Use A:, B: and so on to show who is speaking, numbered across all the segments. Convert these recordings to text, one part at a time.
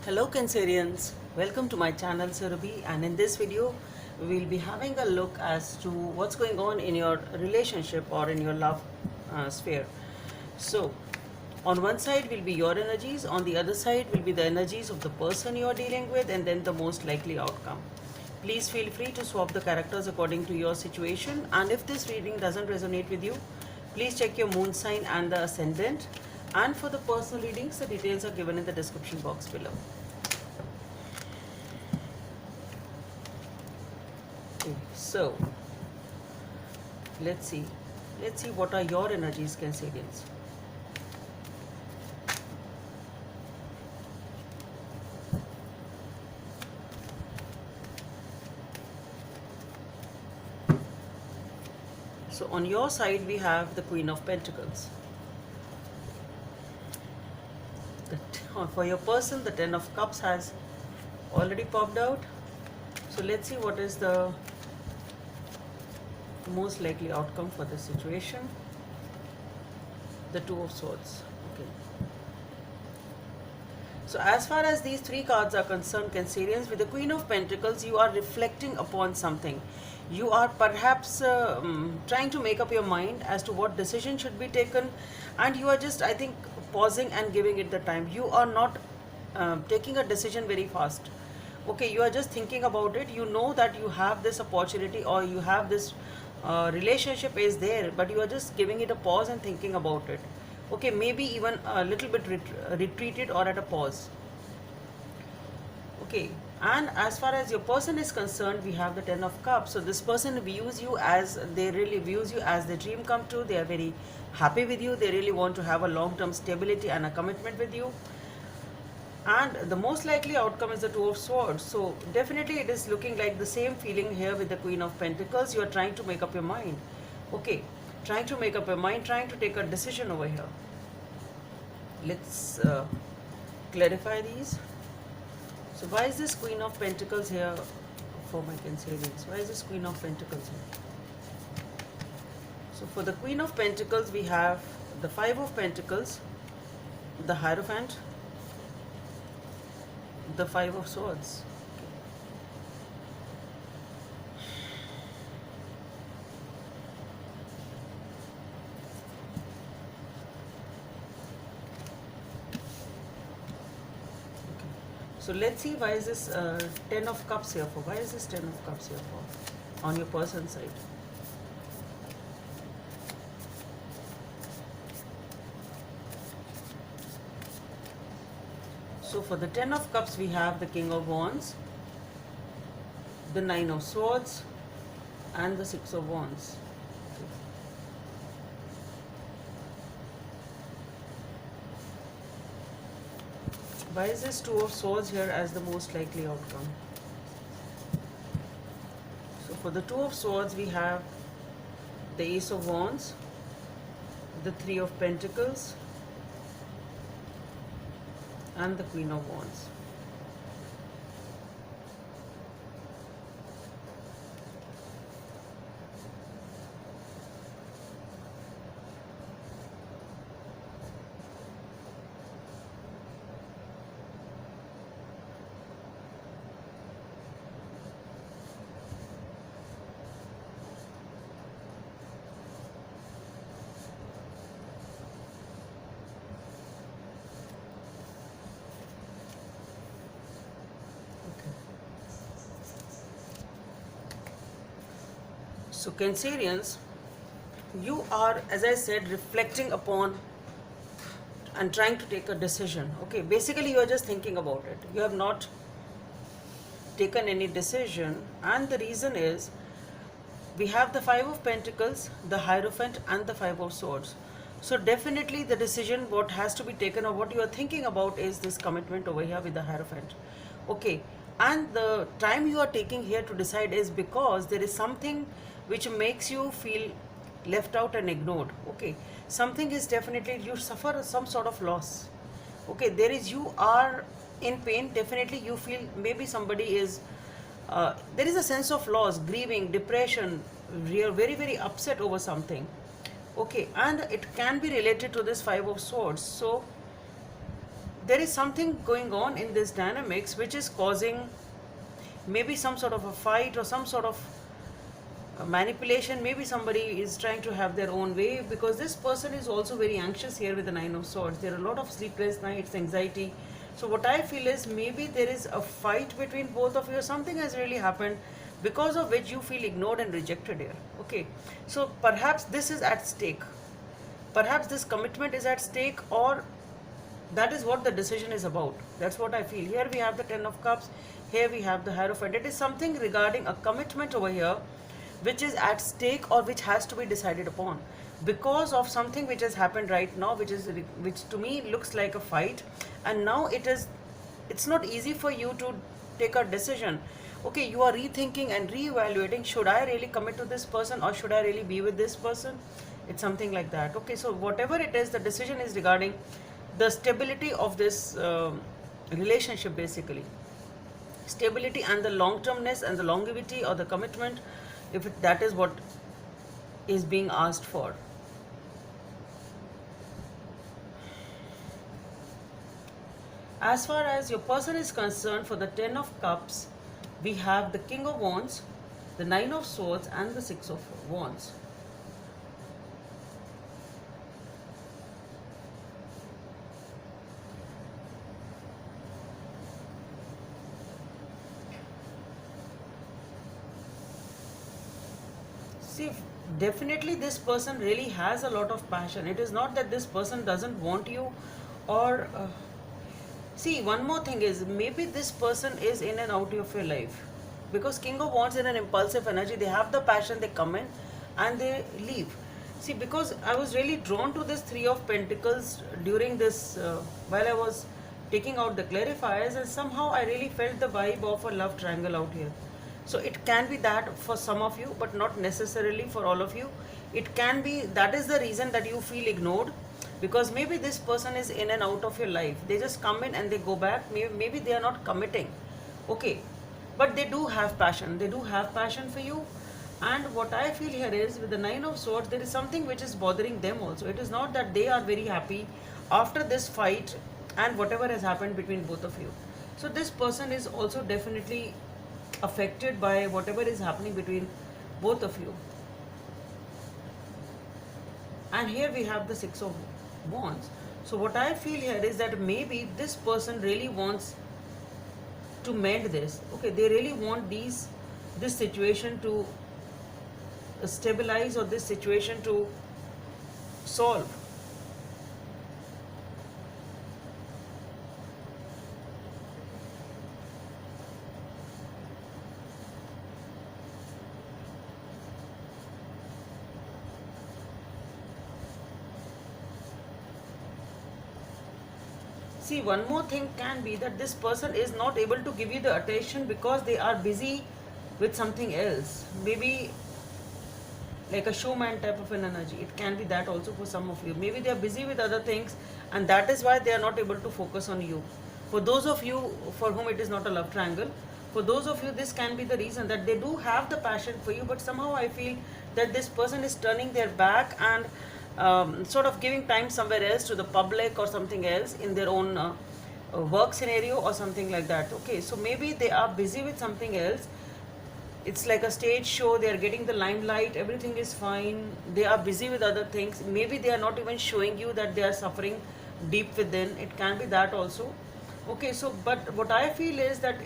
A: Hello Cancerians, welcome to my channel Surabhi, and in this video we will be having a look as to what's going on in your relationship or in your love sphere. So on one side will be your energies, on the other side will be the energies of the person you are dealing with, and then the most likely outcome. Please feel free to swap the characters according to your situation, and if this reading doesn't resonate with you, please check your moon sign and the ascendant. And for the personal readings, the details are given in the description box below. Okay, so let's see. Let's see what are your energies, Cancerians. So on your side we have the Queen of Pentacles. For your person, the Ten of Cups has already popped out. So let's see what is the most likely outcome for this situation. The Two of Swords. Okay. So as far as these three cards are concerned, Cancerians, with the Queen of Pentacles, you are reflecting upon something. You are perhaps trying to make up your mind as to what decision should be taken, and you are just, I think, pausing and giving it the time. You are not taking a decision very fast. Okay, you are just thinking about it. You know that you have this opportunity or you have this relationship is there, but you are just giving it a pause and thinking about it. Okay, maybe even a little bit retreated or at a pause. Okay, and as far as your person is concerned, we have the Ten of Cups. So this person views you as, they really views you as their dream come true. They are very happy with you. They really want to have a long-term stability and a commitment with you. And the most likely outcome is the Two of Swords. So definitely it is looking like the same feeling here with the Queen of Pentacles. You are trying to make up your mind. Okay, trying to make up your mind, trying to take a decision over here. Let's clarify these. So why is this Queen of Pentacles here for my Cancerians? Why is this Queen of Pentacles here? So for the Queen of Pentacles, we have the Five of Pentacles, the Hierophant, the Five of Swords. So let's see, why is this Ten of Cups here for? Why is this Ten of Cups here for on your person side? So for the Ten of Cups, we have the King of Wands, the Nine of Swords, and the Six of Wands. Why is this Two of Swords here as the most likely outcome? So for the Two of Swords, we have the Ace of Wands, the Three of Pentacles, and the Queen of Wands. So Cancerians, you are, as I said, reflecting upon and trying to take a decision. Okay, basically you are just thinking about it. You have not taken any decision, and the reason is we have the Five of Pentacles, the Hierophant, and the Five of Swords. So definitely the decision what has to be taken or what you are thinking about is this commitment over here with the Hierophant. Okay, and the time you are taking here to decide is because there is something which makes you feel left out and ignored. Okay, something is definitely, you suffer some sort of loss. Okay, there is, you are in pain. Definitely you feel maybe somebody is there is a sense of loss, grieving, depression. We are very, very upset over something. Okay, and it can be related to this Five of Swords. So there is something going on in this dynamics which is causing maybe some sort of a fight or some sort of manipulation. Maybe somebody is trying to have their own way, because this person is also very anxious here with the Nine of Swords. There are a lot of sleepless nights, anxiety. So what I feel is maybe there is a fight between both of you. Something has really happened because of which you feel ignored and rejected here. Okay, so perhaps this is at stake. Perhaps this commitment is at stake, or that is what the decision is about. That's what I feel. Here we have the Ten of Cups. Here we have the Hierophant. It is something regarding a commitment over here which is at stake, or which has to be decided upon because of something which has happened right now, which to me looks like a fight. And now it's not easy for you to take a decision. Okay, you are rethinking and reevaluating, should I really commit to this person, or should I really be with this person? It's something like that. Okay, so whatever it is, the decision is regarding the stability of this relationship, basically stability and the long termness and the longevity or the commitment, if that is what is being asked for. As far as your person is concerned, for the Ten of Cups, we have the King of Wands, the Nine of Swords, and the Six of Wands. See, definitely this person really has a lot of passion. It is not that this person doesn't want you, or see, one more thing is, maybe this person is in and out of your life, because King of Wands in an impulsive energy, they have the passion, they come in and they leave. See, because I was really drawn to this Three of Pentacles during this, while I was taking out the clarifiers, and somehow I really felt the vibe of a love triangle out here. So it can be that for some of you, but not necessarily for all of you. It can be that is the reason that you feel ignored, because maybe this person is in and out of your life. They just come in and they go back. Maybe they are not committing. Okay, but they do have passion. They do have passion for you. And what I feel here is, with the Nine of Swords, there is something which is bothering them also. It is not that they are very happy after this fight and whatever has happened between both of you. So this person is also definitely affected by whatever is happening between both of you. And here we have the Six of Wands. So what I feel here is that maybe this person really wants to mend this. Okay, they really want this situation to stabilize, or this situation to solve. See, one more thing can be that this person is not able to give you the attention because they are busy with something else. Maybe like a showman type of an energy. It can be that also for some of you. Maybe they are busy with other things, and that is why they are not able to focus on you. For those of you for whom it is not a love triangle, for those of you, this can be the reason that they do have the passion for you, but somehow I feel that this person is turning their back and sort of giving time somewhere else, to the public or something else, in their own work scenario or something like that. Okay, so maybe they are busy with something else. It's like a stage show, they are getting the limelight, everything is fine, they are busy with other things. Maybe they are not even showing you that they are suffering deep within. It can be that also. Okay, so but what I feel is that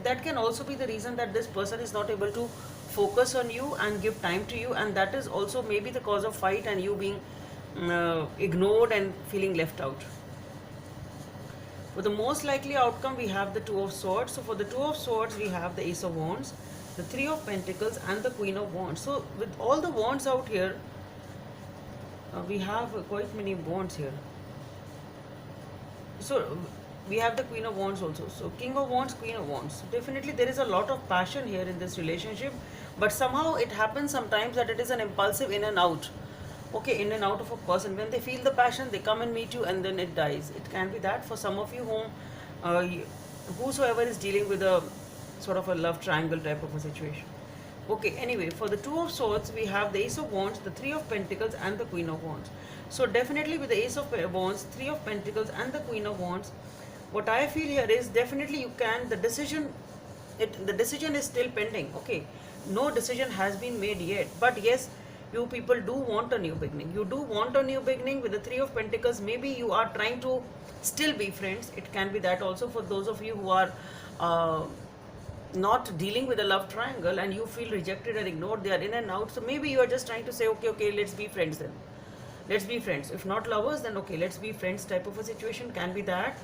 A: that can also be the reason that this person is not able to focus on you and give time to you, and that is also maybe the cause of fight and you being ignored and feeling left out. For the most likely outcome, we have the Two of Swords. So for the Two of Swords, we have the Ace of Wands, the Three of Pentacles, and the Queen of Wands. So with all the wands out here, we have quite many wands here. So we have the Queen of Wands also. So King of Wands, Queen of Wands. So definitely there is a lot of passion here in this relationship, but somehow it happens sometimes that it is an impulsive in and out. Okay, in and out of a person. When they feel the passion, they come and meet you, and then it dies. It can be that for some of you whosoever is dealing with a sort of a love triangle type of a situation. Okay, anyway, for the Two of Swords, we have the Ace of Wands, the Three of Pentacles, and the Queen of Wands. So definitely with the Ace of Wands, Three of Pentacles, and the Queen of Wands, what I feel here is definitely you can. The decision is still pending. Okay, no decision has been made yet. But yes, you people do want a new beginning. You do want a new beginning with the Three of Pentacles. Maybe you are trying to still be friends. It can be that also for those of you who are. Not dealing with a love triangle and you feel rejected and ignored, they are in and out, so maybe you are just trying to say, okay, let's be friends then. Let's be friends. If not lovers, then okay, let's be friends type of a situation can be that.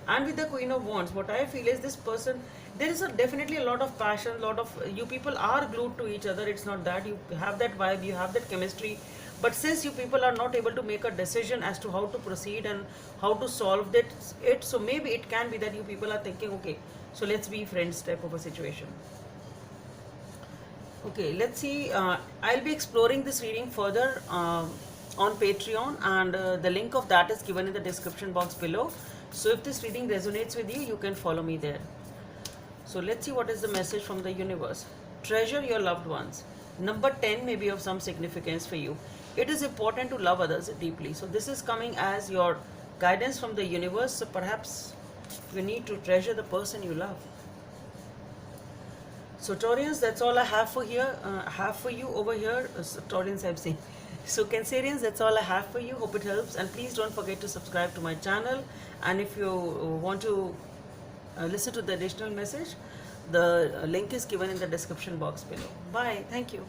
A: And with the Queen of Wands, what I feel is this person, there is definitely a lot of passion, lot of, you people are glued to each other. It's not that you have that vibe, you have that chemistry, but since you people are not able to make a decision as to how to proceed and how to solve it, so maybe it can be that you people are thinking, okay, so let's be friends type of a situation. Okay, let's see. I'll be exploring this reading further on Patreon, and the link of that is given in the description box below. So if this reading resonates with you, you can follow me there. So let's see what is the message from the universe. Treasure your loved ones. Number 10 may be of some significance for you. It is important to love others deeply. So this is coming as your guidance from the universe. So perhaps you need to treasure the person you love. So Taurians, that's all I have for you over here. So Taurians, I've seen. So Cancerians, that's all I have for you. Hope it helps, and please don't forget to subscribe to my channel. And if you want to listen to the additional message, the link is given in the description box below. Bye. Thank you.